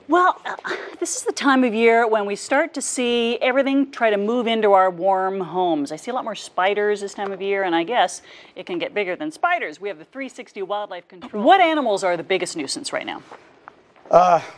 Well, this is the time of year when we start to see everything try to move into our warm homes. I see a lot more spiders this time of year, and I guess it can get bigger than spiders. We have the 360 Wildlife Control. What animals are the biggest nuisance right now?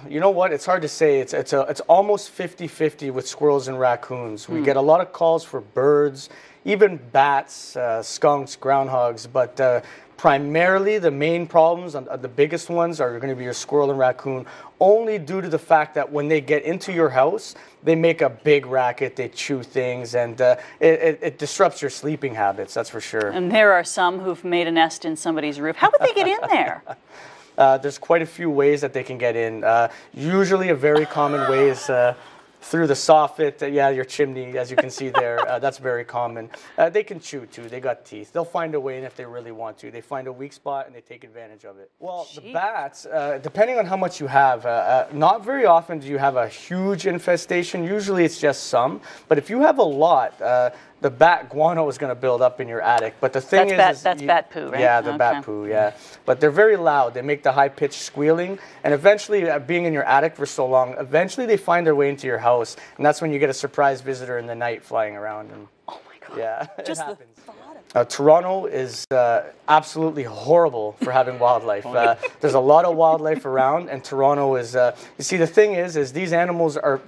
You know what? It's hard to say. It's almost 50-50 with squirrels and raccoons. We get a lot of calls for birds, even bats, skunks, groundhogs, but primarily the main problems, the biggest ones, are going to be your squirrel and raccoon, only due to the fact that when they get into your house, they make a big racket, they chew things, and it disrupts your sleeping habits, that's for sure. And there are some who've made a nest in somebody's roof. How would they get in there? There's quite a few ways that they can get in. Usually a very common way is through the soffit, your chimney, as you can see there. That's very common. They can chew too, they got teeth. They'll find a way in if they really want to. They find a weak spot and they take advantage of it. Well, the bats, depending on how much you have, not very often do you have a huge infestation. Usually it's just some. But if you have a lot, the bat guano is going to build up in your attic. But the thing that's bat poo, right? Yeah, the bat poo, yeah. But they're very loud. They make the high-pitched squealing. And eventually, being in your attic for so long, eventually they find their way into your house. And that's when you get a surprise visitor in the night flying around. And, oh my God. Yeah, Just it happens. the Toronto is absolutely horrible for having wildlife. There's a lot of wildlife around, and Toronto is. You see, the thing is these animals are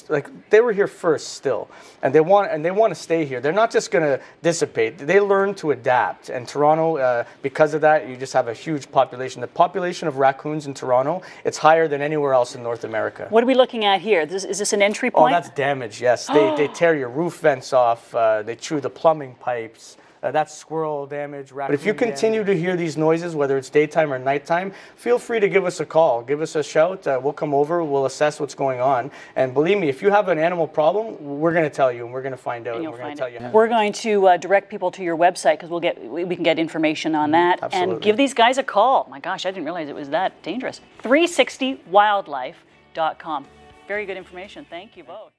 like they were here first still, and they want to stay here. They're not just going to dissipate. They learn to adapt, and Toronto, because of that, you just have a huge population. The population of raccoons in Toronto, it's higher than anywhere else in North America. What are we looking at here? Is this an entry point? Oh, that's damage. Yes, they tear your roof vents off. They chew the plumbing pipes. That's squirrel damage, raccoon. But if you continue to hear these noises, whether it's daytime or nighttime, feel free to give us a call. Give us a shout. We'll come over. We'll assess what's going on. And believe me, if you have an animal problem, we're going to tell you, and we're going to find out. And we're going to tell you. We're going to direct people to your website because we can get information on that. Absolutely. And give these guys a call. My gosh, I didn't realize it was that dangerous. 360wildlife.com. Very good information. Thank you both.